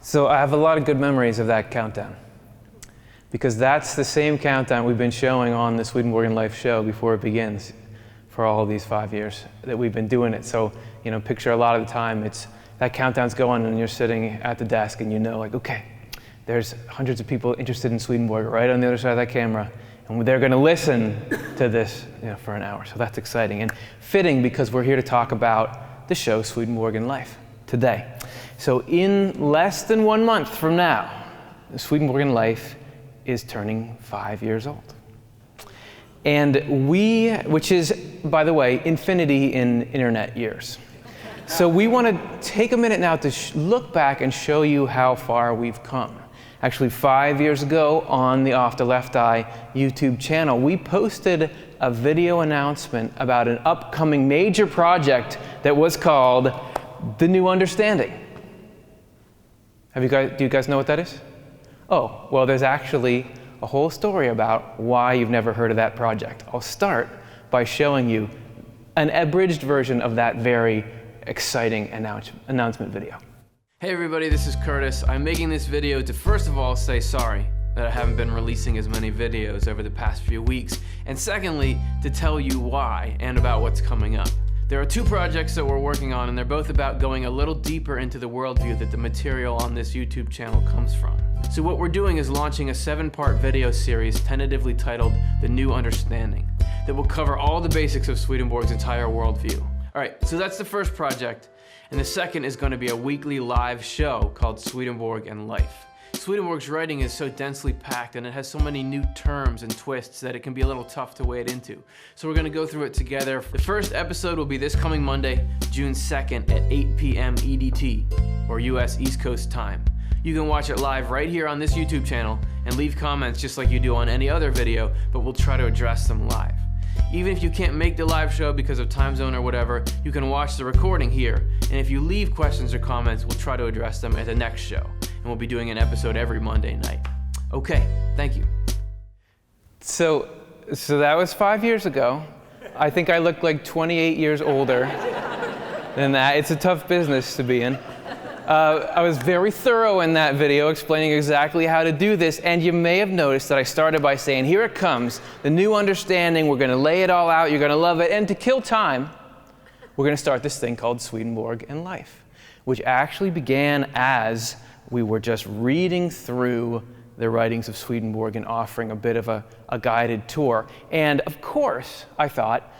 So I have a lot of good memories of that countdown, because that's the same countdown we've been showing on the Swedenborgian Life show before it begins for all of these 5 years that we've been doing it. So, picture a lot of the time it's that countdown's going and you're sitting at the desk and like, okay, there's hundreds of people interested in Swedenborg right on the other side of that camera, and they're going to listen to this for an hour. So that's exciting and fitting, because we're here to talk about the show Swedenborgian Life today. So in less than 1 month from now, the Swedenborgian Life is turning 5 years old. And which is, by the way, infinity in internet years. So we want to take a minute now to look back and show you how far we've come. Actually, 5 years ago on the offTheLeftEye YouTube channel, we posted a video announcement about an upcoming major project that was called The New Understanding. Do you guys know what that is? Oh, well, there's actually a whole story about why you've never heard of that project. I'll start by showing you an abridged version of that very exciting announcement video. Hey everybody, this is Curtis. I'm making this video to first of all say sorry that I haven't been releasing as many videos over the past few weeks, and secondly, to tell you why and about what's coming up. There are two projects that we're working on, and they're both about going a little deeper into the worldview that the material on this YouTube channel comes from. So what we're doing is launching a 7-part video series tentatively titled The New Understanding that will cover all the basics of Swedenborg's entire worldview. All right, so that's the first project, and the second is going to be a weekly live show called Swedenborg and Life. Swedenborg's writing is so densely packed and it has so many new terms and twists that it can be a little tough to wade into. So we're going to go through it together. The first episode will be this coming Monday, June 2nd at 8 p.m. EDT, or US East Coast time. You can watch it live right here on this YouTube channel and leave comments just like you do on any other video, but we'll try to address them live. Even if you can't make the live show because of time zone or whatever, you can watch the recording here, and if you leave questions or comments, we'll try to address them at the next show, and we'll be doing an episode every Monday night. Okay, thank you. So that was 5 years ago. I think I look like 28 years older than that. It's a tough business to be in. I was very thorough in that video explaining exactly how to do this, and you may have noticed that I started by saying, here it comes, the new understanding, we're going to lay it all out, you're going to love it, and to kill time, we're going to start this thing called Swedenborg and Life, which actually began as we were just reading through the writings of Swedenborg and offering a bit of a guided tour. And of course, I thought,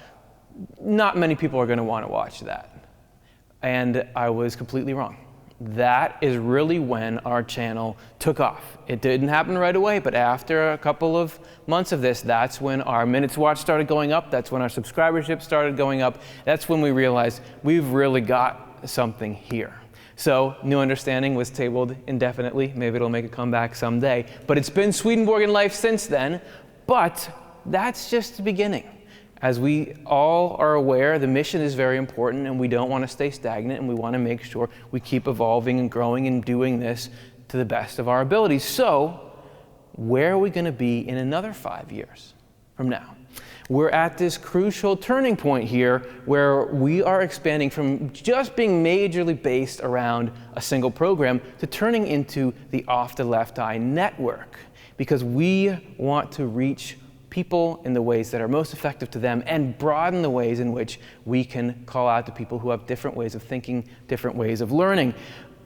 not many people are going to want to watch that. And I was completely wrong. That is really when our channel took off. It didn't happen right away, but after a couple of months of this, that's when our minutes watched started going up, that's when our subscribership started going up, that's when we realized we've really got something here. So, New Understanding was tabled indefinitely. Maybe it'll make a comeback someday. But it's been Swedenborgian Life since then, but that's just the beginning. As we all are aware, the mission is very important and we don't want to stay stagnant, and we want to make sure we keep evolving and growing and doing this to the best of our abilities. So, where are we going to be in another 5 years from now? We're at this crucial turning point here where we are expanding from just being majorly based around a single program to turning into the offTheLeftEye network, because we want to reach people in the ways that are most effective to them and broaden the ways in which we can call out to people who have different ways of thinking, different ways of learning.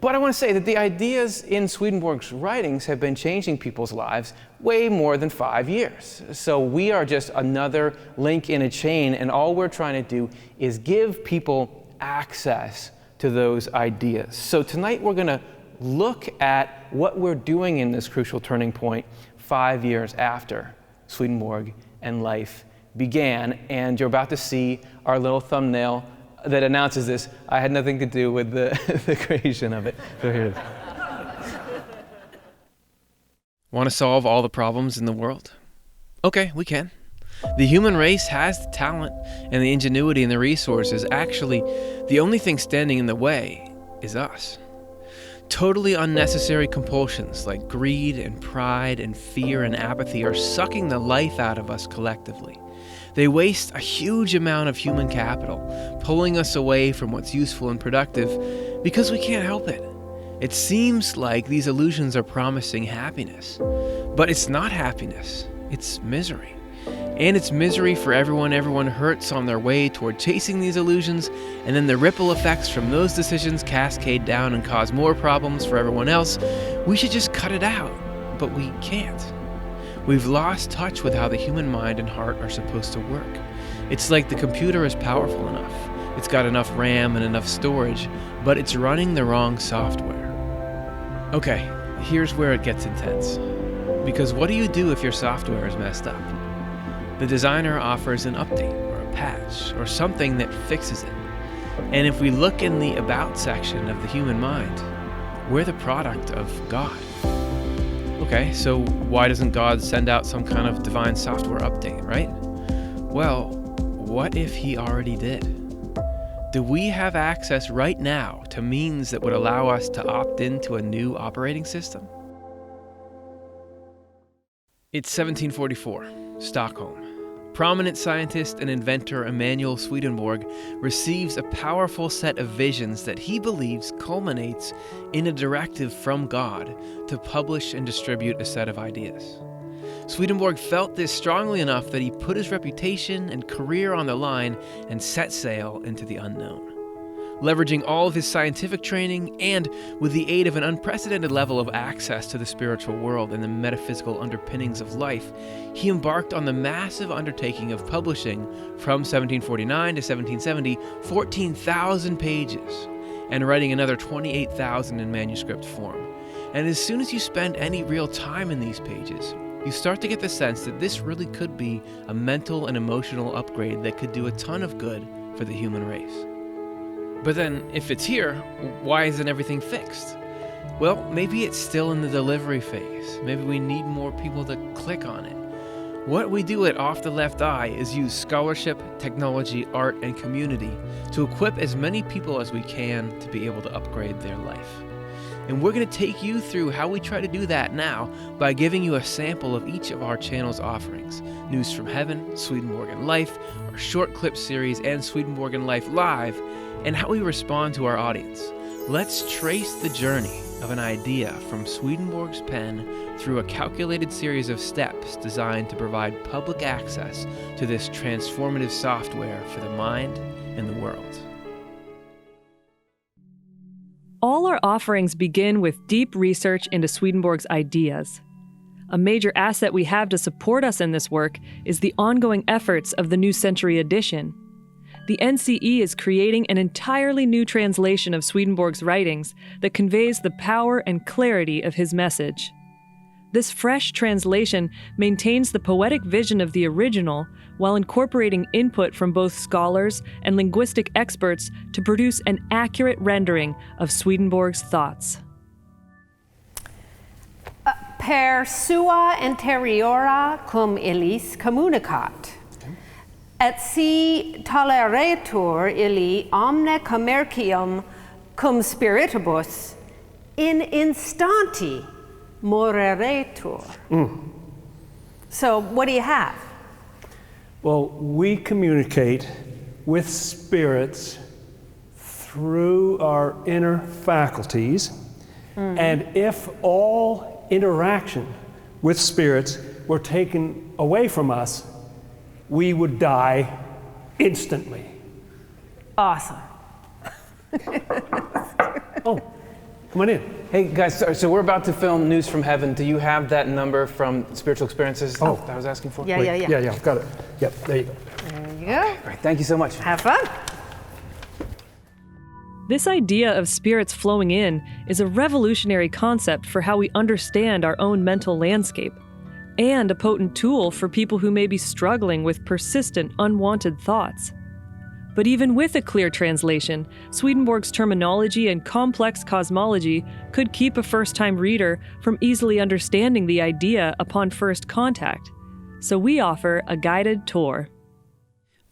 But I want to say that the ideas in Swedenborg's writings have been changing people's lives way more than 5 years. So we are just another link in a chain, and all we're trying to do is give people access to those ideas. So tonight we're going to look at what we're doing in this crucial turning point 5 years after Swedenborg and Life began, and you're about to see our little thumbnail that announces this. I had nothing to do with the creation of it. So here it is. Want to solve all the problems in the world? Okay, we can. The human race has the talent and the ingenuity and the resources. Actually, the only thing standing in the way is us. Totally unnecessary compulsions like greed and pride and fear and apathy are sucking the life out of us collectively. They waste a huge amount of human capital, pulling us away from what's useful and productive because we can't help it. It seems like these illusions are promising happiness, but it's not happiness, it's misery. And it's misery for everyone. Everyone hurts on their way toward chasing these illusions, and then the ripple effects from those decisions cascade down and cause more problems for everyone else. We should just cut it out, but we can't. We've lost touch with how the human mind and heart are supposed to work. It's like the computer is powerful enough. It's got enough RAM and enough storage, but it's running the wrong software. Okay, here's where it gets intense. Because what do you do if your software is messed up? The designer offers an update or a patch or something that fixes it. And if we look in the About section of the human mind, we're the product of God. Okay, so why doesn't God send out some kind of divine software update, right? Well, what if He already did? Do we have access right now to means that would allow us to opt into a new operating system? It's 1744, Stockholm. Prominent scientist and inventor Emanuel Swedenborg receives a powerful set of visions that he believes culminates in a directive from God to publish and distribute a set of ideas. Swedenborg felt this strongly enough that he put his reputation and career on the line and set sail into the unknown. Leveraging all of his scientific training and with the aid of an unprecedented level of access to the spiritual world and the metaphysical underpinnings of life, he embarked on the massive undertaking of publishing, from 1749 to 1770, 14,000 pages, and writing another 28,000 in manuscript form. And as soon as you spend any real time in these pages, you start to get the sense that this really could be a mental and emotional upgrade that could do a ton of good for the human race. But then, if it's here, why isn't everything fixed? Well, maybe it's still in the delivery phase. Maybe we need more people to click on it. What we do at offTheLeftEye is use scholarship, technology, art, and community to equip as many people as we can to be able to upgrade their life. And we're going to take you through how we try to do that now by giving you a sample of each of our channel's offerings. News from Heaven, Swedenborgian Life, our short clip series, and Swedenborgian Life Live, and how we respond to our audience. Let's trace the journey of an idea from Swedenborg's pen through a calculated series of steps designed to provide public access to this transformative software for the mind and the world. All our offerings begin with deep research into Swedenborg's ideas. A major asset we have to support us in this work is the ongoing efforts of the New Century Edition. The NCE is creating an entirely new translation of Swedenborg's writings that conveys the power and clarity of his message. This fresh translation maintains the poetic vision of the original while incorporating input from both scholars and linguistic experts to produce an accurate rendering of Swedenborg's thoughts. Per sua interiora cum illis communicat. Et si toleretur illi omne commercium cum spiritibus in instanti moreretur. So what do you have? Well, we communicate with spirits through our inner faculties, and if all interaction with spirits were taken away from us, we would die instantly. Awesome. Oh, come on in. Hey guys, so we're about to film News from Heaven. Do you have that number from Spiritual Experiences that I was asking for? Yeah. Yeah, I've got it. Yep, there you go. There you go. All right, thank you so much. Have fun. This idea of spirits flowing in is a revolutionary concept for how we understand our own mental landscape, and a potent tool for people who may be struggling with persistent, unwanted thoughts. But even with a clear translation, Swedenborg's terminology and complex cosmology could keep a first-time reader from easily understanding the idea upon first contact. So we offer a guided tour.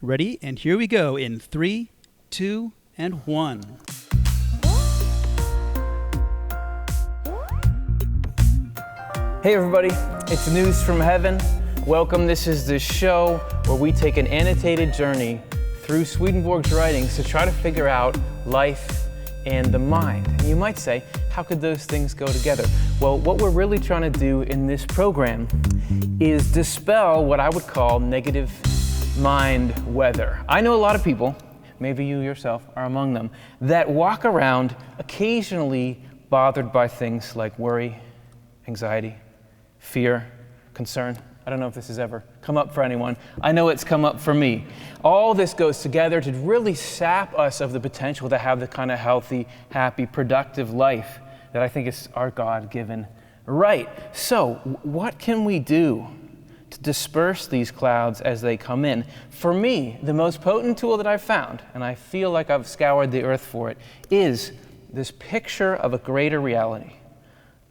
Ready? And here we go in 3, 2, and 1. Hey everybody, it's News from Heaven. Welcome. This is the show where we take an annotated journey through Swedenborg's writings to try to figure out life and the mind. And you might say, how could those things go together? Well, what we're really trying to do in this program is dispel what I would call negative mind weather. I know a lot of people, maybe you yourself are among them, that walk around occasionally bothered by things like worry, anxiety, fear, concern. I don't know if this has ever come up for anyone. I know it's come up for me. All this goes together to really sap us of the potential to have the kind of healthy, happy, productive life that I think is our God-given right. So, what can we do to disperse these clouds as they come in? For me, the most potent tool that I've found, and I feel like I've scoured the earth for it, is this picture of a greater reality,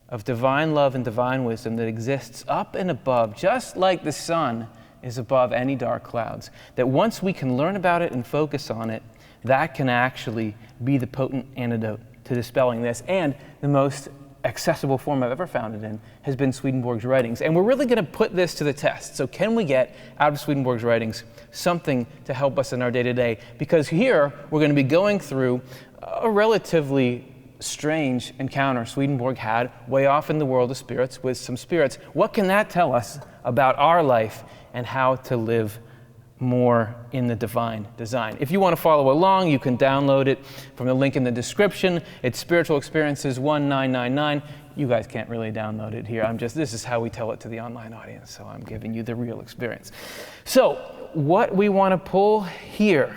of divine love and divine wisdom that exists up and above, just like the sun is above any dark clouds. That once we can learn about it and focus on it, that can actually be the potent antidote to dispelling this. And the most accessible form I've ever found it in has been Swedenborg's writings. And we're really going to put this to the test. So can we get out of Swedenborg's writings something to help us in our day-to-day? Because here we're going to be going through a relatively strange encounter Swedenborg had way off in the world of spirits with some spirits. What can that tell us about our life and how to live more in the divine design? If you want to follow along, you can download it from the link in the description. It's Spiritual Experiences 1999. You guys can't really download it here. This is how we tell it to the online audience, so I'm giving you the real experience. So what we want to pull here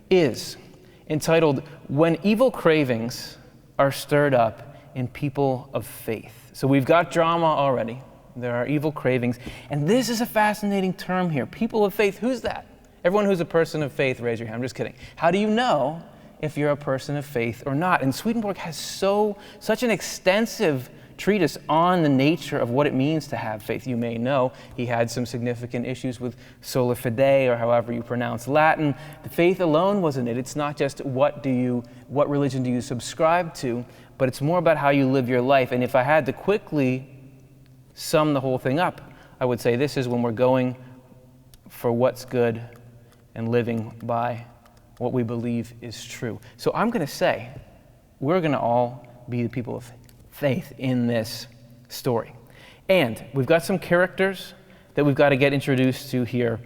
is entitled, When Evil Cravings Are Stirred Up in People of Faith. So we've got drama already. There are evil cravings. And this is a fascinating term here. People of faith, who's that? Everyone who's a person of faith, raise your hand. I'm just kidding. How do you know if you're a person of faith or not? And Swedenborg has such an extensive treatise on the nature of what it means to have faith. You may know he had some significant issues with sola fide, or however you pronounce Latin. The faith alone wasn't it. It's not just what religion do you subscribe to, but it's more about how you live your life. And if I had to quickly sum the whole thing up, I would say this is when we're going for what's good and living by what we believe is true. So I'm going to say we're going to all be the people of faith in this story. And we've got some characters that we've got to get introduced to here.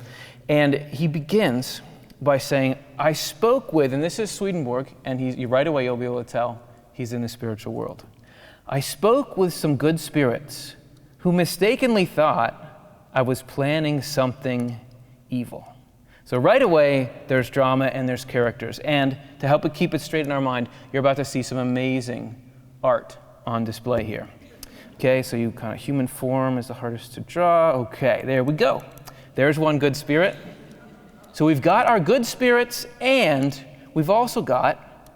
And he begins by saying, I spoke with, and this is Swedenborg, and right away you'll be able to tell he's in the spiritual world. I spoke with some good spirits who mistakenly thought I was planning something evil. So right away, there's drama and there's characters. And to help it keep it straight in our mind, you're about to see some amazing art on display here. Okay, so you kind of, human form is the hardest to draw. Okay, there we go. There's one good spirit. So we've got our good spirits, and we've also got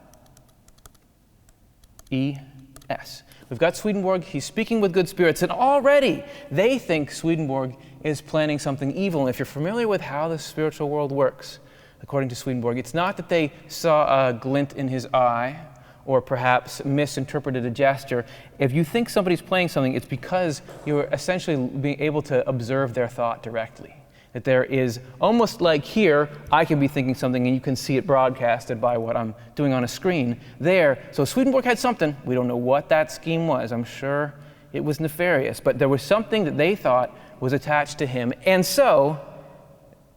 E.S. We've got Swedenborg, he's speaking with good spirits, and already they think Swedenborg is planning something evil. And if you're familiar with how the spiritual world works, according to Swedenborg, it's not that they saw a glint in his eye or perhaps misinterpreted a gesture. If you think somebody's playing something, it's because you're essentially being able to observe their thought directly. That there is, almost like here, I can be thinking something and you can see it broadcasted by what I'm doing on a screen there. So Swedenborg had something. We don't know what that scheme was. I'm sure it was nefarious, but there was something that they thought was attached to him. And so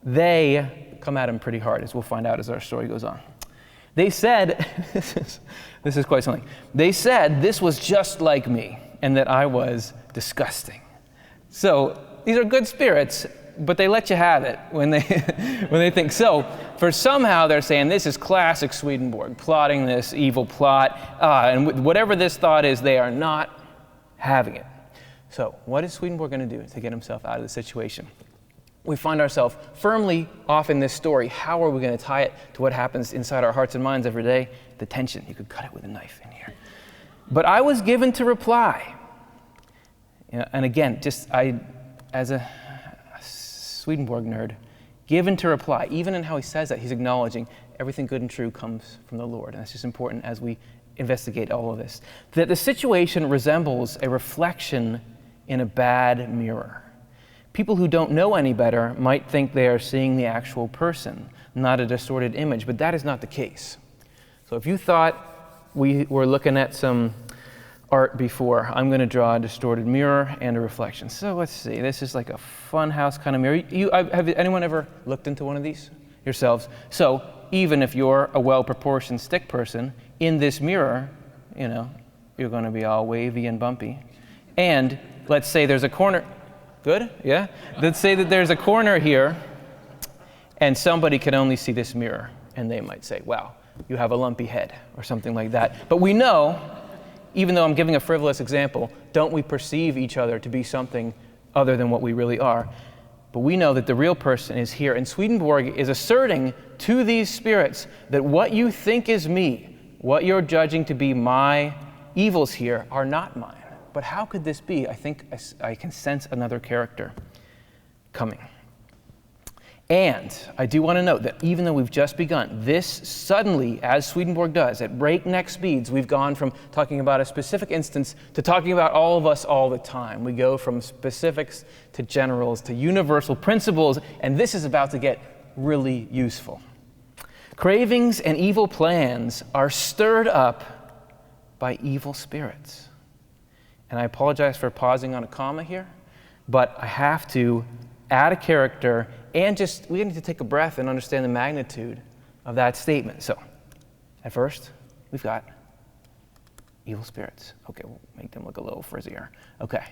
they come at him pretty hard, as we'll find out as our story goes on. They said, this is quite something. They said this was just like me and that I was disgusting. So these are good spirits, but they let you have it when they think so. For somehow they're saying this is classic Swedenborg, plotting this evil plot, and whatever this thought is, they are not having it. So what is Swedenborg going to do to get himself out of the situation? We find ourselves firmly off in this story. How are we going to tie it to what happens inside our hearts and minds every day? The tension. You could cut it with a knife in here. But I was given to reply. And again, as a Swedenborg nerd, given to reply. Even in how he says that, he's acknowledging everything good and true comes from the Lord. And that's just important as we investigate all of this. That the situation resembles a reflection in a bad mirror. People who don't know any better might think they are seeing the actual person, not a distorted image, but that is not the case. So if you thought we were looking at some art before. I'm going to draw a distorted mirror and a reflection. So let's see. This is like a fun house kind of mirror. Have anyone ever looked into one of these yourselves? So even if you're a well-proportioned stick person, in this mirror, you're going to be all wavy and bumpy. And let's say there's a corner. Good? Yeah? Let's say that there's a corner here, and somebody can only see this mirror, and they might say, wow, you have a lumpy head, or something like that. But we know, even though I'm giving a frivolous example, don't we perceive each other to be something other than what we really are? But we know that the real person is here, and Swedenborg is asserting to these spirits that what you think is me, what you're judging to be my evils here, are not mine. But how could this be? I think I can sense another character coming. And I do want to note that even though we've just begun, this suddenly, as Swedenborg does, at breakneck speeds, we've gone from talking about a specific instance to talking about all of us all the time. We go from specifics to generals to universal principles, and this is about to get really useful. Cravings and evil plans are stirred up by evil spirits. And I apologize for pausing on a comma here, but I have to add a character and we need to take a breath and understand the magnitude of that statement. So, at first, we've got evil spirits. Okay, we'll make them look a little frizzier. Okay.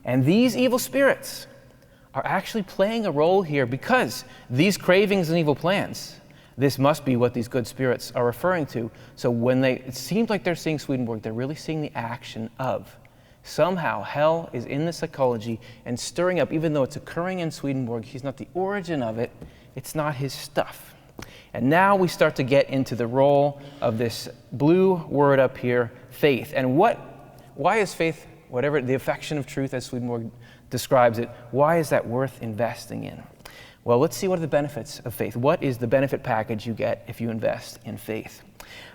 And these evil spirits are actually playing a role here because these cravings and evil plans, this must be what these good spirits are referring to. So it seems like they're seeing Swedenborg, they're really seeing the action of. Somehow, hell is in the psychology and stirring up, even though it's occurring in Swedenborg, he's not the origin of it, it's not his stuff. And now we start to get into the role of this blue word up here, faith. And why is faith, whatever, the affection of truth as Swedenborg describes it, why is that worth investing in? Well, let's see what are the benefits of faith. What is the benefit package you get if you invest in faith?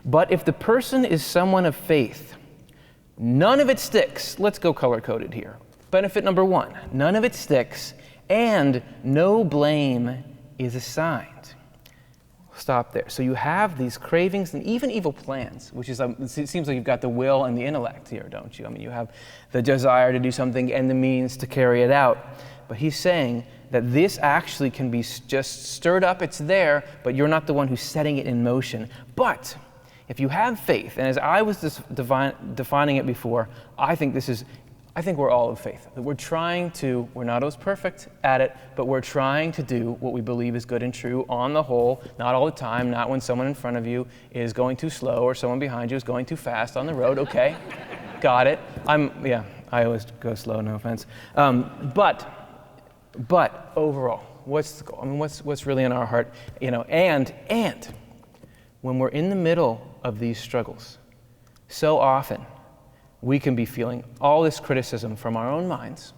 But if the person is someone of faith, none of it sticks. Let's go color-coded here. Benefit number 1, none of it sticks, and no blame is assigned. Stop there. So you have these cravings and even evil plans, which is, it seems like you've got the will and the intellect here, don't you? I mean, you have the desire to do something and the means to carry it out. But he's saying that this actually can be just stirred up, it's there, but you're not the one who's setting it in motion. But if you have faith, and as I was defining it before, I think we're all of faith. That we're not always perfect at it, but we're trying to do what we believe is good and true on the whole, not all the time, not when someone in front of you is going too slow or someone behind you is going too fast on the road. Okay, got it. I always go slow, no offense. But overall, what's the goal? I mean, what's really in our heart? And when we're in the middle of these struggles, so often we can be feeling all this criticism from our own minds.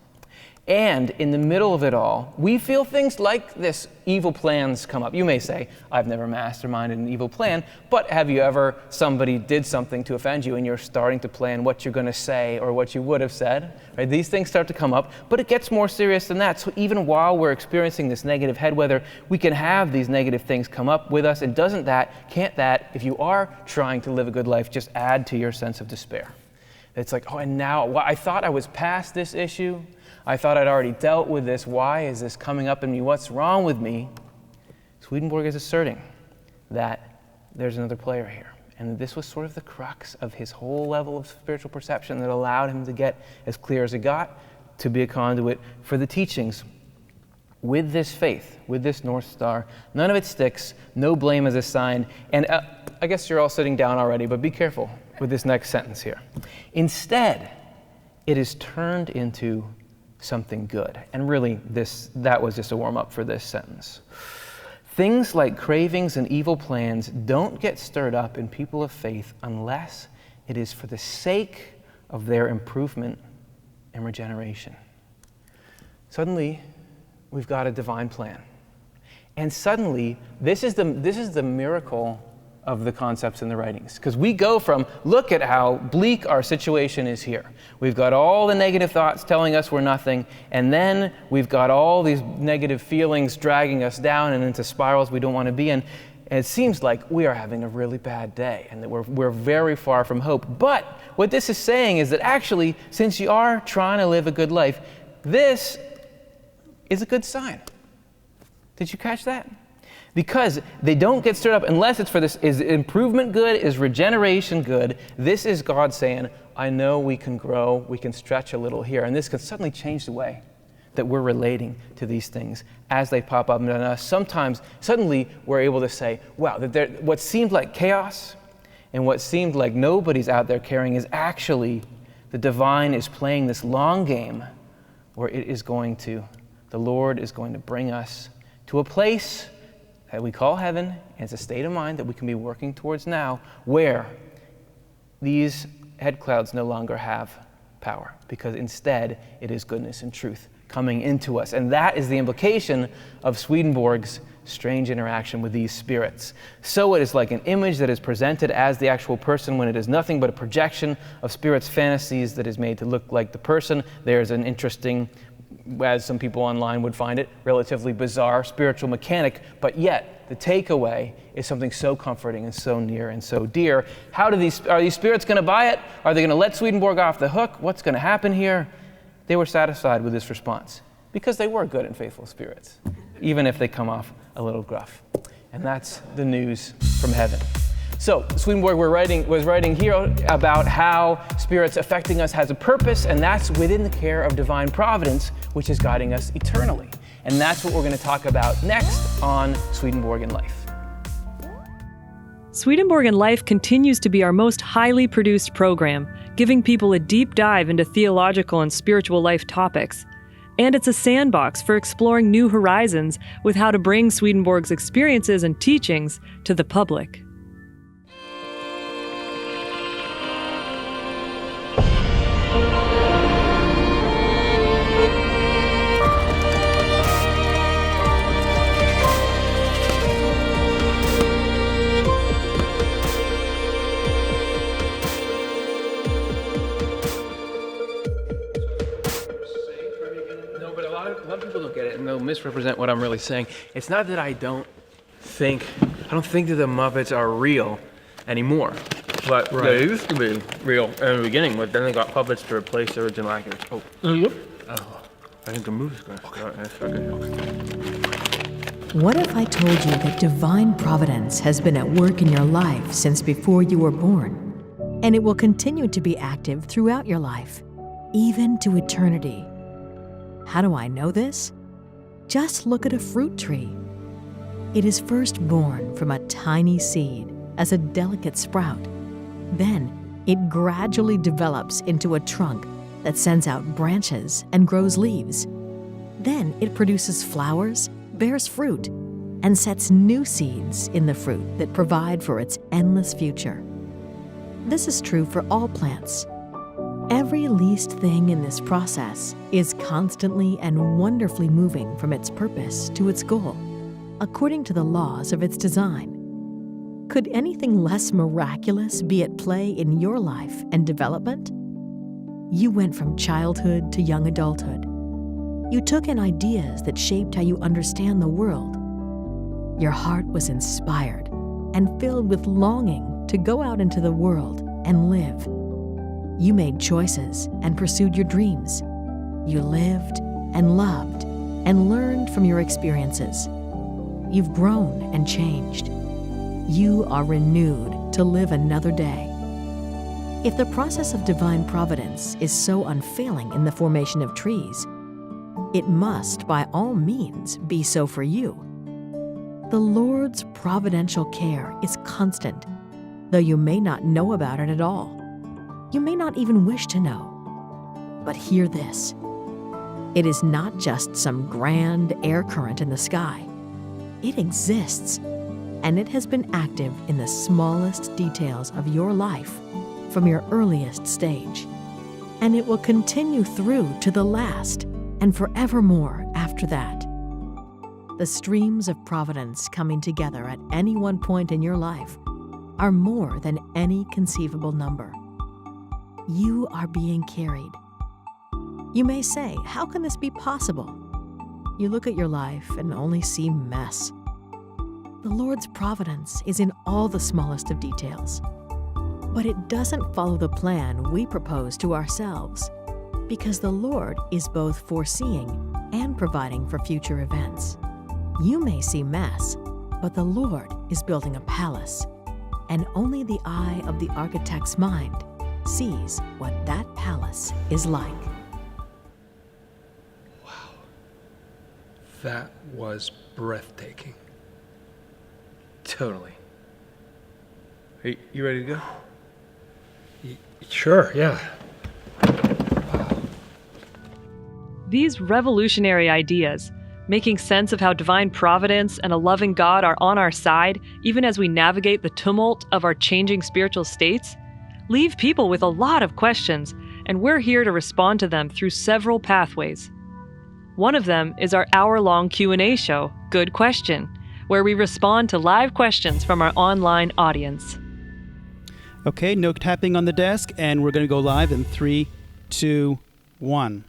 And in the middle of it all, we feel things like this, evil plans come up. You may say, I've never masterminded an evil plan, but have you ever, somebody did something to offend you and you're starting to plan what you're going to say or what you would have said? Right? These things start to come up, but it gets more serious than that. So even while we're experiencing this negative head weather, we can have these negative things come up with us. And can't that, if you are trying to live a good life, just add to your sense of despair? It's like, and now, I thought I was past this issue. I thought I'd already dealt with this. Why is this coming up in me? What's wrong with me? Swedenborg is asserting that there's another player here. And this was sort of the crux of his whole level of spiritual perception that allowed him to get as clear as he got to be a conduit for the teachings. With this faith, with this North Star, none of it sticks, no blame is assigned. And I guess you're all sitting down already, but be careful with this next sentence here. Instead, it is turned into something good. And really, that was just a warm-up for this sentence. Things like cravings and evil plans don't get stirred up in people of faith unless it is for the sake of their improvement and regeneration. Suddenly, we've got a divine plan. And suddenly, this is the miracle of the concepts in the writings. Because we go from, look at how bleak our situation is here. We've got all the negative thoughts telling us we're nothing, and then we've got all these negative feelings dragging us down and into spirals we don't want to be in. and it seems like we are having a really bad day and that we're very far from hope. But what this is saying is that actually, since you are trying to live a good life, this is a good sign. Did you catch that? Because they don't get stirred up unless it's for this. Is improvement good? Is regeneration good? This is God saying, I know we can grow, we can stretch a little here, and this can suddenly change the way that we're relating to these things as they pop up in us. Sometimes, suddenly, we're able to say, wow, that what seemed like chaos and what seemed like nobody's out there caring is actually the divine is playing this long game where the Lord is going to bring us to a place that we call heaven, and it's a state of mind that we can be working towards now, where these head clouds no longer have power, because instead it is goodness and truth coming into us. And that is the implication of Swedenborg's strange interaction with these spirits. So it is like an image that is presented as the actual person when it is nothing but a projection of spirits' fantasies that is made to look like the person. There's an interesting, as some people online would find it, relatively bizarre spiritual mechanic, but yet the takeaway is something so comforting and so near and so dear. Are these spirits going to buy it? Are they going to let Swedenborg off the hook? What's going to happen here? They were satisfied with this response because they were good and faithful spirits, even if they come off a little gruff. And that's the news from heaven. So Swedenborg was writing here about how spirits affecting us has a purpose, and that's within the care of divine providence, which is guiding us eternally. And that's what we're going to talk about next on Swedenborgian Life. Swedenborgian Life continues to be our most highly produced program, giving people a deep dive into theological and spiritual life topics. And it's a sandbox for exploring new horizons with how to bring Swedenborg's experiences and teachings to the public. A lot of people don't get it, and they'll misrepresent what I'm really saying. It's not that I don't think that the Muppets are real anymore. But they used to be real in the beginning, but then they got puppets to replace the original actors. I think the movie's going to start. What if I told you that divine providence has been at work in your life since before you were born, and it will continue to be active throughout your life, even to eternity? How do I know this? Just look at a fruit tree. It is first born from a tiny seed as a delicate sprout. Then it gradually develops into a trunk that sends out branches and grows leaves. Then it produces flowers, bears fruit, and sets new seeds in the fruit that provide for its endless future. This is true for all plants. Every least thing in this process is constantly and wonderfully moving from its purpose to its goal, according to the laws of its design. Could anything less miraculous be at play in your life and development? You went from childhood to young adulthood. You took in ideas that shaped how you understand the world. Your heart was inspired and filled with longing to go out into the world and live. You made choices and pursued your dreams. You lived and loved and learned from your experiences. You've grown and changed. You are renewed to live another day. If the process of divine providence is so unfailing in the formation of trees, it must, by all means, be so for you. The Lord's providential care is constant, though you may not know about it at all. You may not even wish to know. But hear this. It is not just some grand air current in the sky. It exists, and it has been active in the smallest details of your life from your earliest stage. And it will continue through to the last and forevermore after that. The streams of providence coming together at any one point in your life are more than any conceivable number. You are being carried. You may say, how can this be possible? You look at your life and only see mess. The Lord's providence is in all the smallest of details. But it doesn't follow the plan we propose to ourselves, because the Lord is both foreseeing and providing for future events. You may see mess, but the Lord is building a palace, and only the eye of the architect's mind sees what that palace is like. That was breathtaking. Totally. Are you ready to go? Sure, yeah. These revolutionary ideas, making sense of how divine providence and a loving God are on our side, even as we navigate the tumult of our changing spiritual states, leave people with a lot of questions, and we're here to respond to them through several pathways. One of them is our hour-long Q&A show, Good Question, where we respond to live questions from our online audience. Okay, no tapping on the desk, and we're going to go live in 3, 2, 1.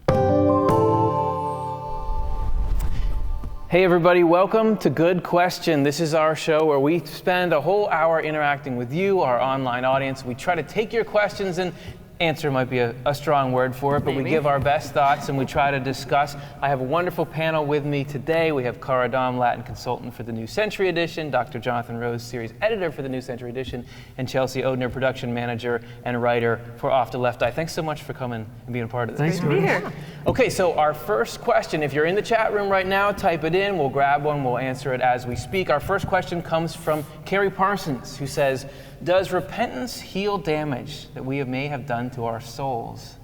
Hey everybody, welcome to Good Question. This is our show where we spend a whole hour interacting with you, our online audience. We try to take your questions and answer might be a strong word for it, but we give our best thoughts and we try to discuss. I have a wonderful panel with me today. We have Cara Dom, Latin consultant for the New Century Edition, Dr. Jonathan Rose, series editor for the New Century Edition, and Chelsea Odner, production manager and writer for offTheLeftEye. Thanks so much for coming and being a part of this. Thanks for being here. Okay, so our first question, if you're in the chat room right now, type it in. We'll grab one. We'll answer it as we speak. Our first question comes from Carrie Parsons, who says, does repentance heal damage that we may have done to our souls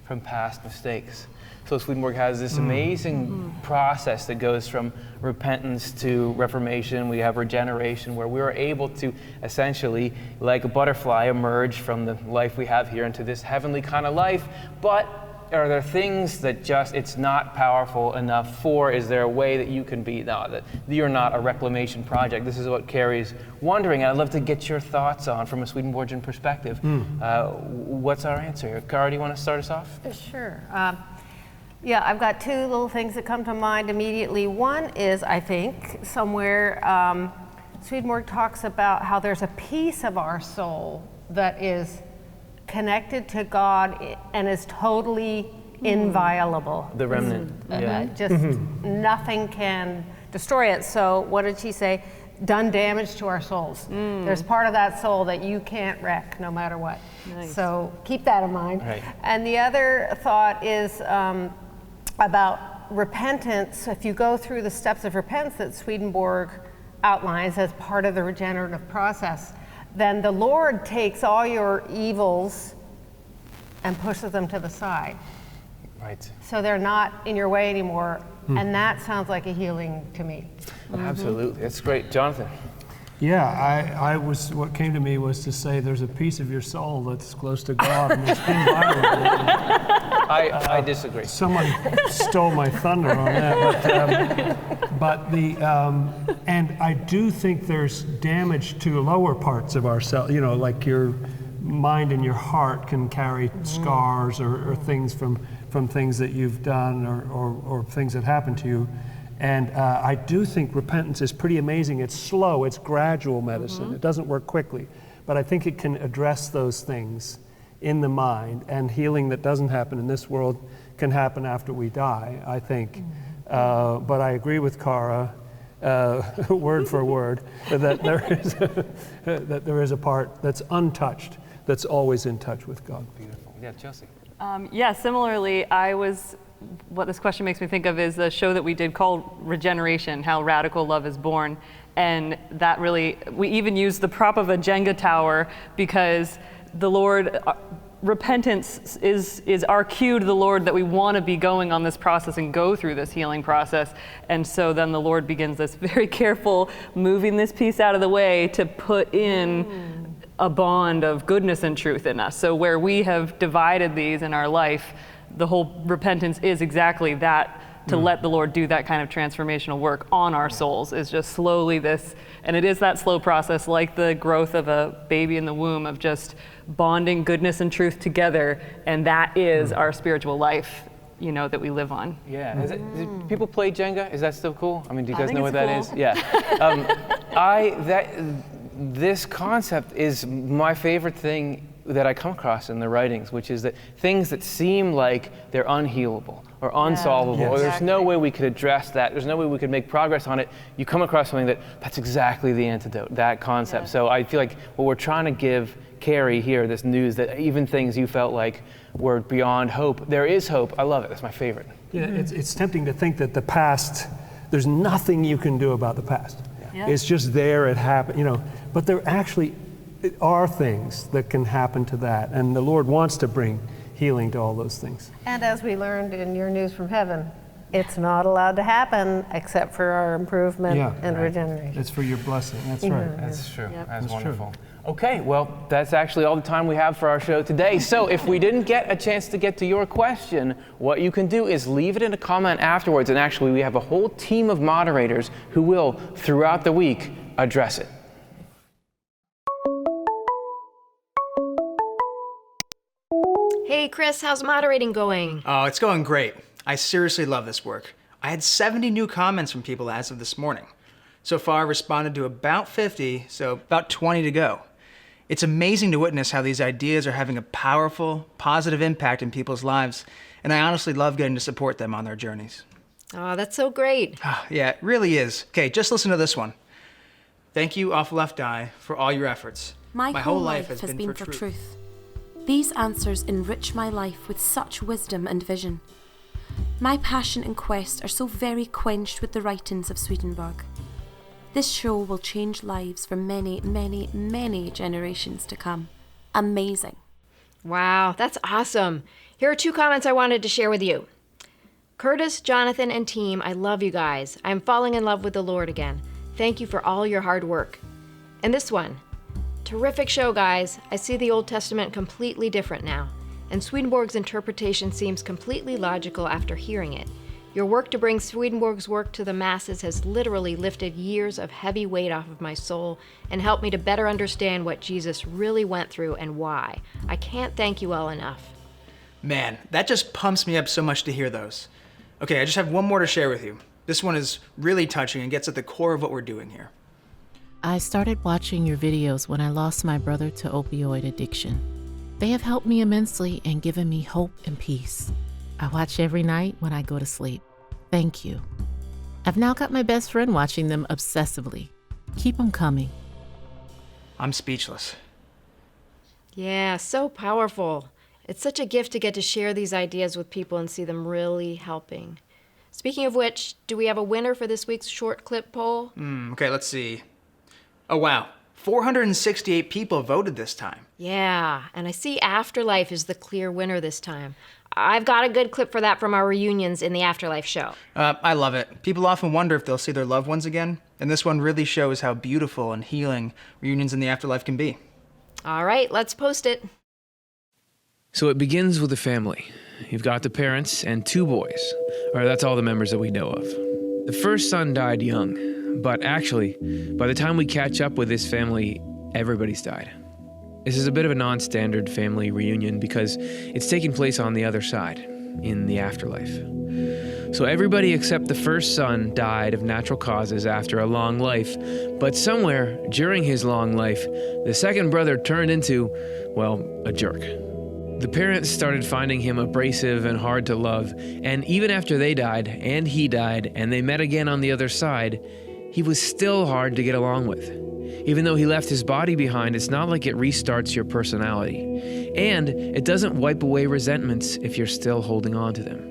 from past mistakes? So Swedenborg has this amazing process that goes from repentance to reformation. We have regeneration, where we are able to essentially, like a butterfly, emerge from the life we have here into this heavenly kind of life. But are there things that just it's not powerful enough for? Is there a way that you can be, no, that you're not a reclamation project? This is what Carrie's wondering, and I'd love to get your thoughts on from a Swedenborgian perspective. What's our answer here? Cara, do you want to start us off? Sure. Yeah, I've got two little things that come to mind immediately. One is, I think, somewhere Swedenborg talks about how there's a piece of our soul that is connected to God and is totally inviolable. The remnant. Yeah. Just nothing can destroy it. So what did she say? Done damage to our souls. There's part of that soul that you can't wreck no matter what. Nice. So keep that in mind. Right. And the other thought is about repentance. If you go through the steps of repentance that Swedenborg outlines as part of the regenerative process, then the Lord takes all your evils and pushes them to the side. Right. So they're not in your way anymore. And that sounds like a healing to me. Absolutely. That's great. Jonathan? Yeah, I was, what came to me was to say there's a piece of your soul that's close to God and it's inviolable. I disagree. Someone stole my thunder on that, and I do think there's damage to lower parts of ourselves, you know, like your mind and your heart can carry scars or things from things that you've done or things that happened to you. And I do think repentance is pretty amazing. It's slow, it's gradual medicine. It doesn't work quickly, but I think it can address those things in the mind, and healing that doesn't happen in this world can happen after we die, I think. But I agree with Cara, word for word, that there is a part that's untouched, that's always in touch with God. Beautiful. Yeah, Chelsea. Yeah, similarly, what this question makes me think of is the show that we did called Regeneration, How Radical Love is Born. And that really, we even used the prop of a Jenga tower because the Lord, repentance is our cue to the Lord that we want to be going on this process and go through this healing process. And so then the Lord begins this very careful moving this piece out of the way to put in a bond of goodness and truth in us. So where we have divided these in our life, the whole repentance is exactly that, to let the Lord do that kind of transformational work on our souls, is just slowly this, and it is that slow process, like the growth of a baby in the womb, of just bonding goodness and truth together, and that is our spiritual life, you know, that we live on. Yeah. Do people play Jenga? Is that still cool? I mean, do you guys know what that is? cool. Yeah. This concept is my favorite thing that I come across in the writings, which is that things that seem like they're unhealable or unsolvable, or there's no way we could address that, there's no way we could make progress on it, you come across something that's exactly the antidote, that concept. So I feel like what we're trying to give Carrie here, this news that even things you felt like were beyond hope, there is hope. I love it. That's my favorite. Yeah, it's tempting to think that the past, there's nothing you can do about the past. Yeah. It's just there, it happened, you know. But there actually are things that can happen to that, and the Lord wants to bring healing to all those things. And as we learned in your news from heaven, it's not allowed to happen except for our improvement and regeneration. It's for your blessing. That's right. That's true. Yep. That's wonderful. True. Okay, well, that's actually all the time we have for our show today. So if we didn't get a chance to get to your question, what you can do is leave it in a comment afterwards. And actually, we have a whole team of moderators who will, throughout the week, address it. Hey Chris, how's moderating going? Oh, it's going great. I seriously love this work. I had 70 new comments from people as of this morning. So far, I responded to about 50, so about 20 to go. It's amazing to witness how these ideas are having a powerful, positive impact in people's lives, and I honestly love getting to support them on their journeys. Oh, that's so great. Yeah, it really is. Okay, just listen to this one. Thank you, offTheLeftEye, for all your efforts. My whole life has been for truth. These answers enrich my life with such wisdom and vision. My passion and quest are so very quenched with the writings of Swedenborg. This show will change lives for many, many, many generations to come. Amazing. Wow, that's awesome. Here are 2 comments I wanted to share with you. Curtis, Jonathan, and team, I love you guys. I'm falling in love with the Lord again. Thank you for all your hard work. And this one. Terrific show, guys. I see the Old Testament completely different now, and Swedenborg's interpretation seems completely logical after hearing it. Your work to bring Swedenborg's work to the masses has literally lifted years of heavy weight off of my soul and helped me to better understand what Jesus really went through and why. I can't thank you all enough. Man, that just pumps me up so much to hear those. Okay, I just have one more to share with you. This one is really touching and gets at the core of what we're doing here. I started watching your videos when I lost my brother to opioid addiction. They have helped me immensely and given me hope and peace. I watch every night when I go to sleep. Thank you. I've now got my best friend watching them obsessively. Keep them coming. I'm speechless. Yeah, so powerful. It's such a gift to get to share these ideas with people and see them really helping. Speaking of which, do we have a winner for this week's short clip poll? Okay, let's see. Oh, wow. 468 people voted this time. Yeah, and I see Afterlife is the clear winner this time. I've got a good clip for that from our reunions in the Afterlife show. I love it. People often wonder if they'll see their loved ones again, and this one really shows how beautiful and healing reunions in the afterlife can be. All right, let's post it. So it begins with a family. You've got the parents and 2 boys, or that's all the members that we know of. The first son died young. But actually, by the time we catch up with this family, everybody's died. This is a bit of a non-standard family reunion because it's taking place on the other side, in the afterlife. So everybody except the first son died of natural causes after a long life, but somewhere during his long life, the second brother turned into, well, a jerk. The parents started finding him abrasive and hard to love, and even after they died, and he died, and they met again on the other side, he was still hard to get along with. Even though he left his body behind, it's not like it restarts your personality. And it doesn't wipe away resentments if you're still holding on to them.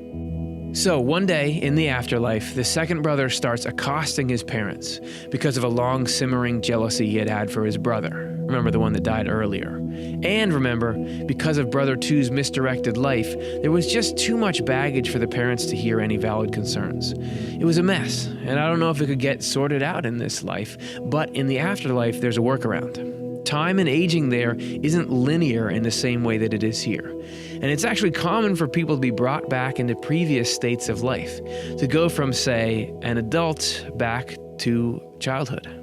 So one day in the afterlife, the second brother starts accosting his parents because of a long simmering jealousy he had for his brother. Remember, the one that died earlier. And remember, because of brother 2's misdirected life, there was just too much baggage for the parents to hear any valid concerns. It was a mess, and I don't know if it could get sorted out in this life, but in the afterlife, there's a workaround. Time and aging there isn't linear in the same way that it is here. And it's actually common for people to be brought back into previous states of life, to go from, say, an adult back to childhood.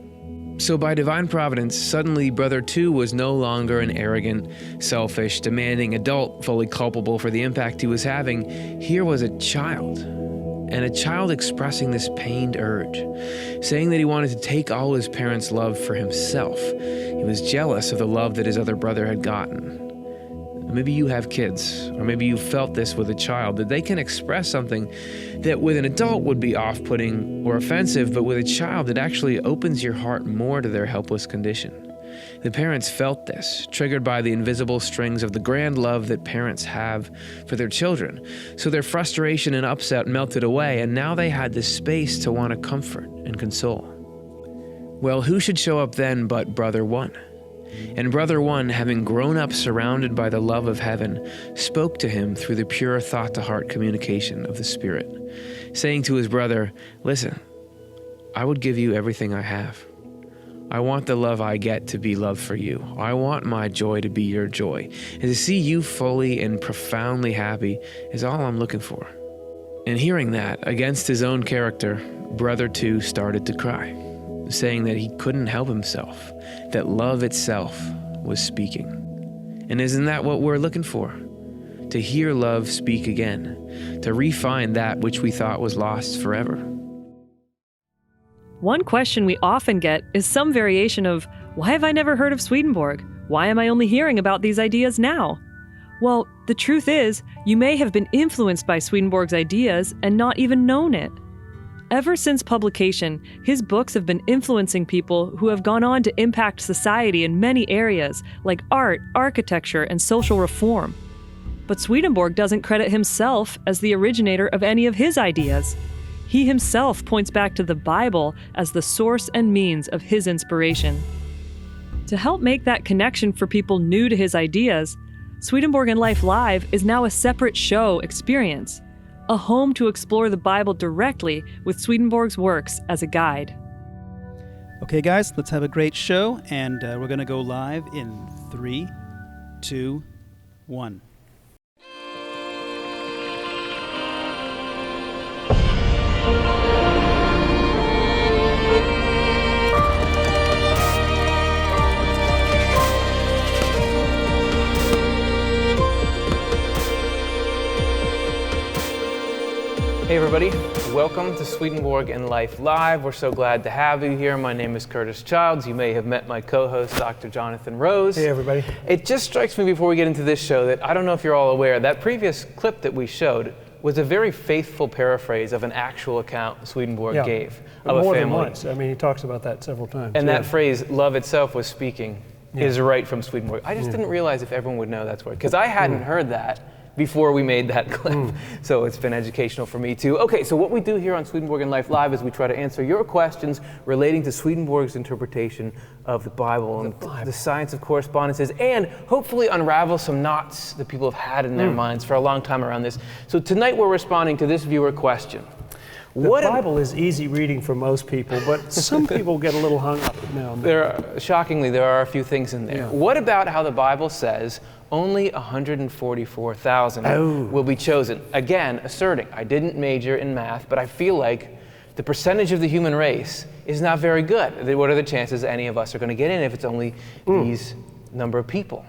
So by divine providence, suddenly brother 2 was no longer an arrogant, selfish, demanding adult fully culpable for the impact he was having. Here was a child. and a child expressing this pained urge, saying that he wanted to take all his parents' love for himself. He was jealous of the love that his other brother had gotten. Maybe you have kids, or maybe you felt this with a child, that they can express something that with an adult would be off-putting or offensive, but with a child it actually opens your heart more to their helpless condition. The parents felt this, triggered by the invisible strings of the grand love that parents have for their children. So their frustration and upset melted away, and now they had this space to want to comfort and console. Well, who should show up then but Brother One? And Brother One, having grown up surrounded by the love of heaven, spoke to him through the pure thought-to-heart communication of the Spirit, saying to his brother, "Listen, I would give you everything I have. I want the love I get to be love for you. I want my joy to be your joy. And to see you fully and profoundly happy is all I'm looking for." And hearing that, against his own character, Brother Two started to cry, saying that he couldn't help himself, that love itself was speaking. And isn't that what we're looking for? To hear love speak again, to re-find that which we thought was lost forever. One question we often get is some variation of, why have I never heard of Swedenborg? Why am I only hearing about these ideas now? Well, the truth is, you may have been influenced by Swedenborg's ideas and not even known it. Ever since publication, his books have been influencing people who have gone on to impact society in many areas, like art, architecture, and social reform. But Swedenborg doesn't credit himself as the originator of any of his ideas. He himself points back to the Bible as the source and means of his inspiration. To help make that connection for people new to his ideas, Swedenborgian Life Live is now a separate show experience, a home to explore the Bible directly with Swedenborg's works as a guide. Okay, guys, let's have a great show, and we're going to go live in 3, 2, 1. Hey everybody, welcome to Swedenborg and Life Live. We're so glad to have you here. My name is Curtis Childs. You may have met my co-host, Dr. Jonathan Rose. Hey everybody. It just strikes me before we get into this show that I don't know if you're all aware, that previous clip that we showed was a very faithful paraphrase of an actual account Swedenborg gave of a family. More than once. I mean, he talks about that several times. And that phrase, love itself was speaking, is right from Swedenborg. I just didn't realize if everyone would know that's word, because I hadn't heard that before we made that clip. So it's been educational for me too. Okay, so what we do here on Swedenborg Life Live is we try to answer your questions relating to Swedenborg's interpretation of the Bible and the science of correspondences, and hopefully unravel some knots that people have had in their minds for a long time around this. So tonight we're responding to this viewer question. The Bible is easy reading for most people, but some people get a little hung up now and then. Shockingly, there are a few things in there. What about how the Bible says only 144,000 will be chosen? Again, asserting, I didn't major in math, but I feel like the percentage of the human race is not very good. What are the chances any of us are going to get in if it's only these number of people?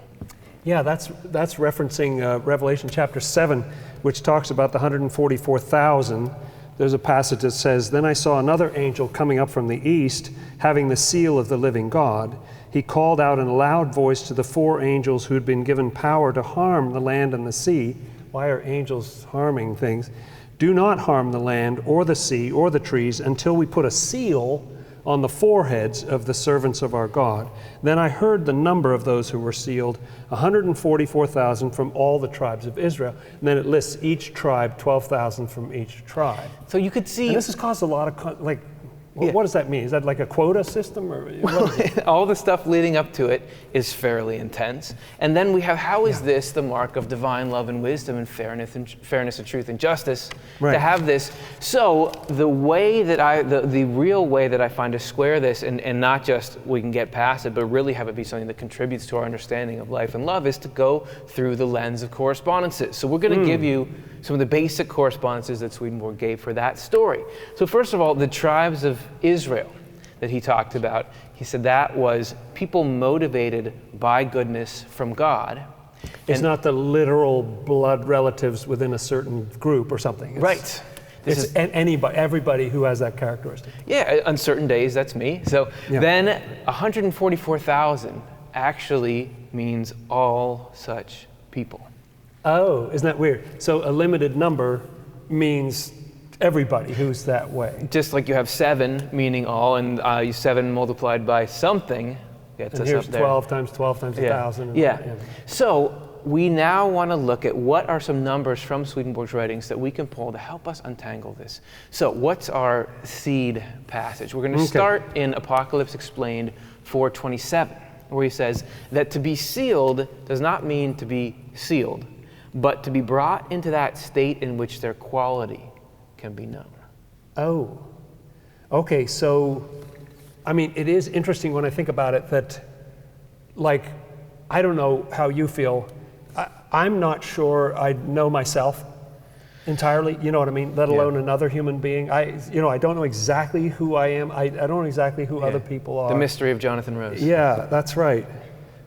Yeah, that's referencing Revelation chapter 7, which talks about the 144,000. There's a passage that says, "Then I saw another angel coming up from the east, having the seal of the living God. He called out in a loud voice to the 4 angels who had been given power to harm the land and the sea." Why are angels harming things? "Do not harm the land or the sea or the trees until we put a seal on the foreheads of the servants of our God. Then I heard the number of those who were sealed, 144,000 from all the tribes of Israel." And then it lists each tribe, 12,000 from each tribe. So you could see... And this has caused a lot of, what does that mean? Is that like a quota system? Or all the stuff leading up to it is fairly intense. And then we have, how is this the mark of divine love and wisdom and fairness and truth and justice to have this? So the way that the real way that I find to square this, and not just we can get past it, but really have it be something that contributes to our understanding of life and love, is to go through the lens of correspondences. So we're going to give you some of the basic correspondences that Swedenborg gave for that story. So first of all, the tribes of Israel that he talked about, he said that was people motivated by goodness from God. It's not the literal blood relatives within a certain group or something. Right. It's anybody, everybody who has that characteristic. Yeah, on certain days, that's me. So then 144,000 actually means all such people. Oh, isn't that weird? So a limited number means everybody who's that way. Just like you have 7 meaning all, and 7 multiplied by something gets us up there. 12 times 1,000. Yeah. So we now want to look at what are some numbers from Swedenborg's writings that we can pull to help us untangle this. So what's our seed passage? We're going to start in Apocalypse Explained 4:27, where he says that to be sealed does not mean to be sealed, but to be brought into that state in which their quality can be known. Oh, okay. So, I mean, it is interesting when I think about it that, like, I don't know how you feel. I'm not sure I know myself entirely, you know what I mean, let alone another human being. I don't know exactly who I am. I don't know exactly who other people are. The mystery of Jonathan Rose. Yeah, that's right.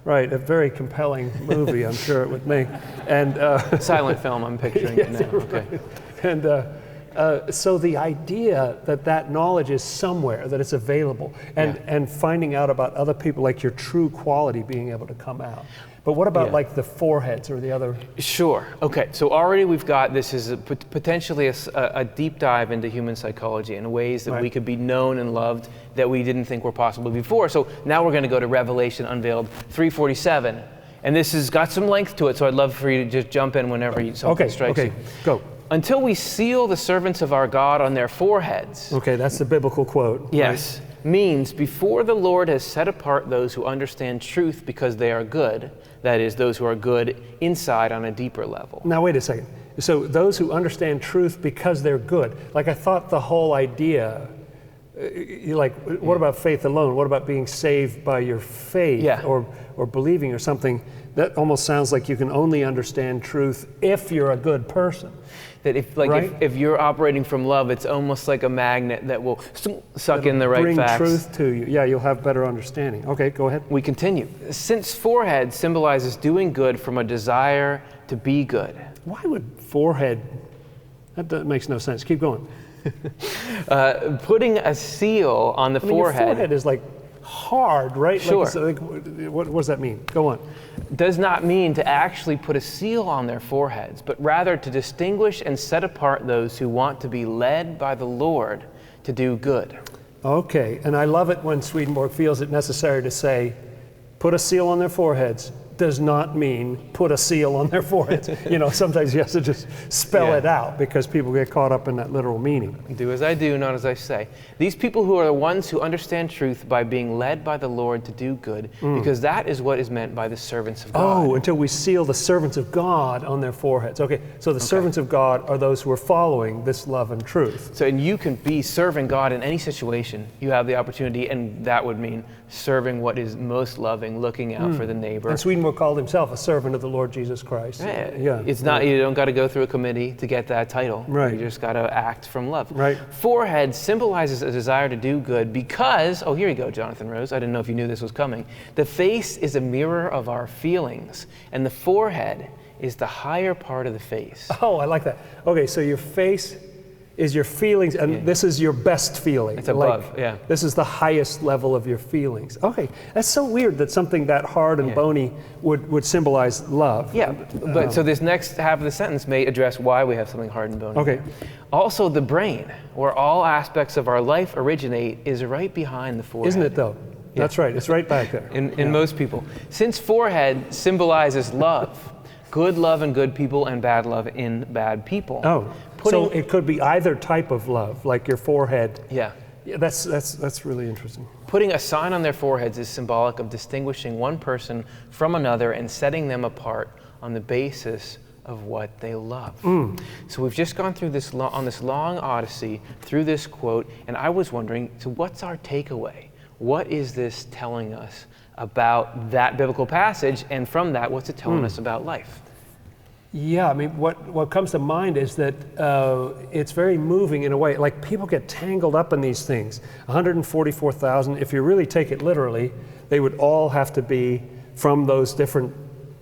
Right, a very compelling movie, I'm sure it would make. And silent film, I'm picturing it now. Okay. And so the idea that knowledge is somewhere, that it's available, and finding out about other people, like your true quality being able to come out. But what about like the foreheads or the other? Sure. Okay. So already we've got, this is potentially a deep dive into human psychology and ways that we could be known and loved that we didn't think were possible before. So now we're going to go to Revelation Unveiled 3:47, and this has got some length to it. So I'd love for you to just jump in whenever something strikes you. Go. Until we seal the servants of our God on their foreheads. Okay, that's the biblical quote. Yes. Right? Means before the Lord has set apart those who understand truth because they are good, that is, those who are good inside on a deeper level. Now, wait a second. So those who understand truth because they're good. Like, I thought the whole idea, what about faith alone? What about being saved by your faith or believing or something? That almost sounds like you can only understand truth if you're a good person. That if you're operating from love, it's almost like a magnet that will suck in the right facts. Bring truth to you. Yeah, you'll have better understanding. Okay, go ahead. We continue. Since forehead symbolizes doing good from a desire to be good. Why would forehead? That makes no sense. Keep going. Putting a seal on the forehead. Your forehead is like hard, right? Sure. What does that mean? Go on. Does not mean to actually put a seal on their foreheads, but rather to distinguish and set apart those who want to be led by the Lord to do good. Okay, and I love it when Swedenborg feels it necessary to say, put a seal on their foreheads does not mean put a seal on their foreheads. Sometimes you have to just spell it out because people get caught up in that literal meaning. Do as I do, not as I say. These people who are the ones who understand truth by being led by the Lord to do good, because that is what is meant by the servants of God. Oh, until we seal the servants of God on their foreheads. Okay, so the servants of God are those who are following this love and truth. So, and you can be serving God in any situation. You have the opportunity, and that would mean serving what is most loving, looking out for the neighbor. And Swedenborg called himself a servant of the Lord Jesus Christ. It's not, you don't got to go through a committee to get that title. Right. You just got to act from love. Right. Forehead symbolizes a desire to do good because, here you go, Jonathan Rose. I didn't know if you knew this was coming. The face is a mirror of our feelings, and the forehead is the higher part of the face. Oh, I like that. Okay, so your face is your feelings, and this is your best feeling. It's above, This is the highest level of your feelings. Okay, that's so weird that something that hard and bony would symbolize love. Yeah, but so this next half of the sentence may address why we have something hard and bony. Okay. Also, the brain, where all aspects of our life originate, is right behind the forehead. Isn't it though? Yeah. That's right, it's right back there. In most people. Since forehead symbolizes love, good love in good people and bad love in bad people. Oh, so it could be either type of love, like your forehead. Yeah, that's really interesting. Putting a sign on their foreheads is symbolic of distinguishing one person from another and setting them apart on the basis of what they love. So we've just gone through this on this long odyssey through this quote, and I was wondering, so what's our takeaway? What is this telling us about that biblical passage, and from that, what's it telling us about life? Yeah, I mean, what comes to mind is that it's very moving in a way. Like, people get tangled up in these things. 144,000, if you really take it literally, they would all have to be from those different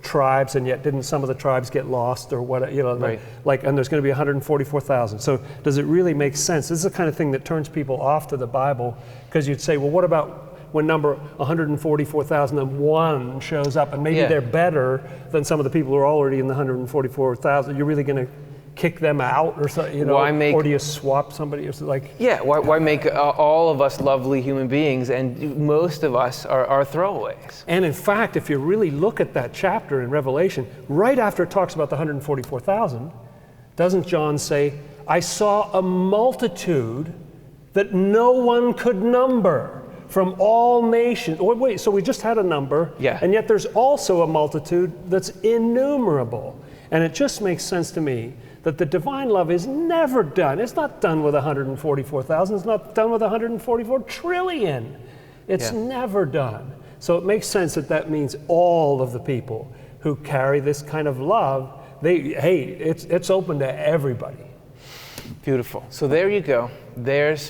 tribes, and yet didn't some of the tribes get lost or what, Right. and there's going to be 144,000. So does it really make sense? This is the kind of thing that turns people off to the Bible, because you'd say, well, what about when number 144,001 shows up, and maybe they're better than some of the people who are already in the 144,000? You're really going to kick them out or something, or do you swap somebody? Or like, why make all of us lovely human beings, and most of us are throwaways? And in fact, if you really look at that chapter in Revelation, right after it talks about the 144,000, doesn't John say, I saw a multitude that no one could number from all nations? Oh, wait, so we just had a number, and yet there's also a multitude that's innumerable. And it just makes sense to me that the divine love is never done. It's not done with 144,000. It's not done with 144 trillion. It's never done. So it makes sense that means all of the people who carry this kind of love, it's open to everybody. Beautiful. So there you go.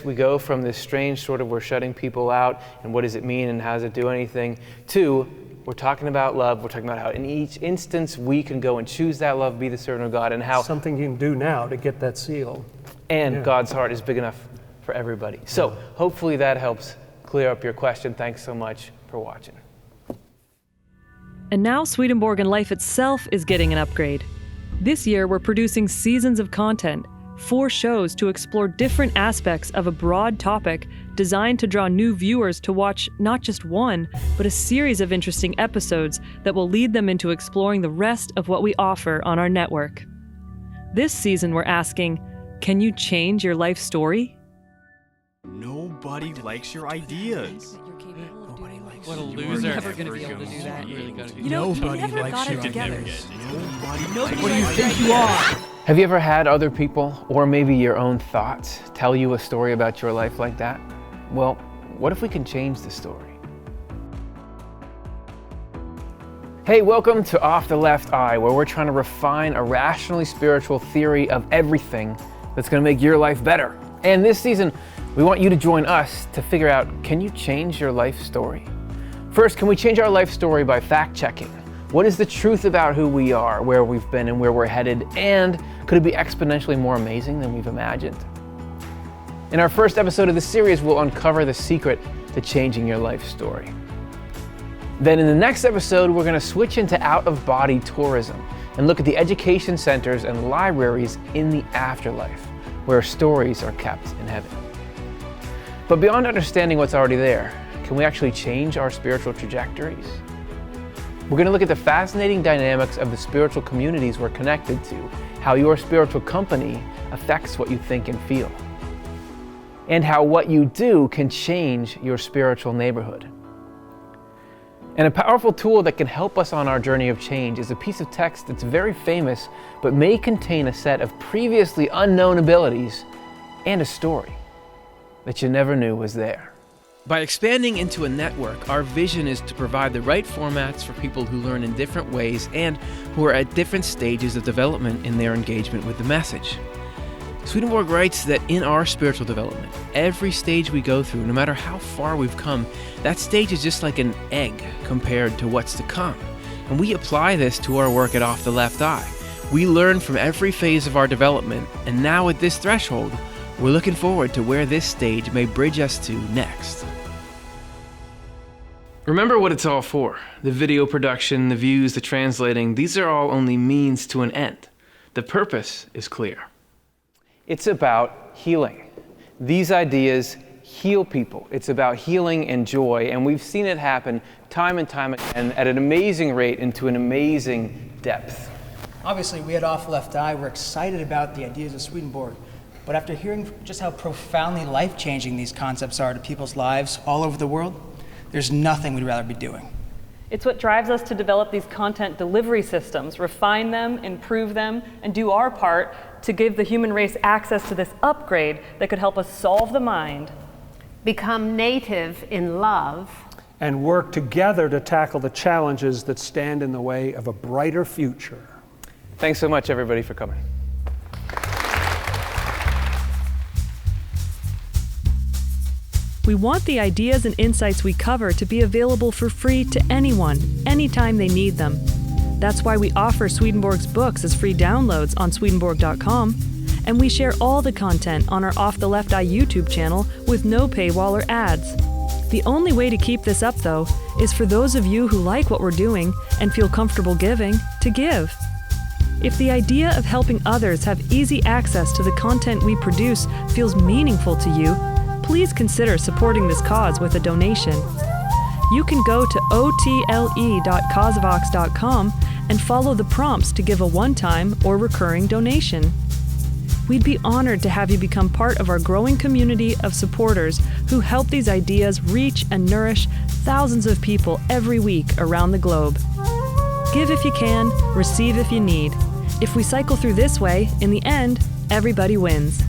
We go from this strange sort of we're shutting people out and what does it mean and how does it do anything, to we're talking about love. We're talking about how in each instance we can go and choose that love, be the servant of God, and how something you can do now to get that seal. And God's heart is big enough for everybody. So hopefully that helps clear up your question. Thanks so much for watching. And now Swedenborgian Life itself is getting an upgrade. This year we're producing seasons of content, 4 shows to explore different aspects of a broad topic designed to draw new viewers to watch not just one, but a series of interesting episodes that will lead them into exploring the rest of what we offer on our network. This season we're asking, can you change your life story? Nobody likes your ideas. What a loser. You're never gonna be able to do that. Nobody likes your ideas. What do you think you are? Have you ever had other people, or maybe your own thoughts, tell you a story about your life like that? Well, what if we can change the story? Hey, welcome to Off the Left Eye, where we're trying to refine a rationally spiritual theory of everything that's going to make your life better. And this season, we want you to join us to figure out, can you change your life story? First, can we change our life story by fact-checking? What is the truth about who we are, where we've been, and where we're headed? And could it be exponentially more amazing than we've imagined? In our first episode of this series, we'll uncover the secret to changing your life story. Then in the next episode, we're going to switch into out-of-body tourism and look at the education centers and libraries in the afterlife, where stories are kept in heaven. But beyond understanding what's already there, can we actually change our spiritual trajectories? We're going to look at the fascinating dynamics of the spiritual communities we're connected to, how your spiritual company affects what you think and feel, and how what you do can change your spiritual neighborhood. And a powerful tool that can help us on our journey of change is a piece of text that's very famous, but may contain a set of previously unknown abilities and a story that you never knew was there. By expanding into a network, our vision is to provide the right formats for people who learn in different ways and who are at different stages of development in their engagement with the message. Swedenborg writes that in our spiritual development, every stage we go through, no matter how far we've come, that stage is just like an egg compared to what's to come. And we apply this to our work at Off the Left Eye. We learn from every phase of our development, and now at this threshold, we're looking forward to where this stage may bridge us to next. Remember what it's all for. The video production, the views, the translating, these are all only means to an end. The purpose is clear. It's about healing. These ideas heal people. It's about healing and joy, and we've seen it happen time and time again at an amazing rate and to an amazing depth. Obviously, we at Off Left Eye were excited about the ideas of Swedenborg, but after hearing just how profoundly life-changing these concepts are to people's lives all over the world, there's nothing we'd rather be doing. It's what drives us to develop these content delivery systems, refine them, improve them, and do our part to give the human race access to this upgrade that could help us solve the mind, become native in love, and work together to tackle the challenges that stand in the way of a brighter future. Thanks so much, everybody, for coming. We want the ideas and insights we cover to be available for free to anyone, anytime they need them. That's why we offer Swedenborg's books as free downloads on Swedenborg.com, and we share all the content on our Off the Left Eye YouTube channel with no paywall or ads. The only way to keep this up, though, is for those of you who like what we're doing and feel comfortable giving, to give. If the idea of helping others have easy access to the content we produce feels meaningful to you, please consider supporting this cause with a donation. You can go to otle.causevox.com and follow the prompts to give a one-time or recurring donation. We'd be honored to have you become part of our growing community of supporters who help these ideas reach and nourish thousands of people every week around the globe. Give if you can, receive if you need. If we cycle through this way, in the end, everybody wins.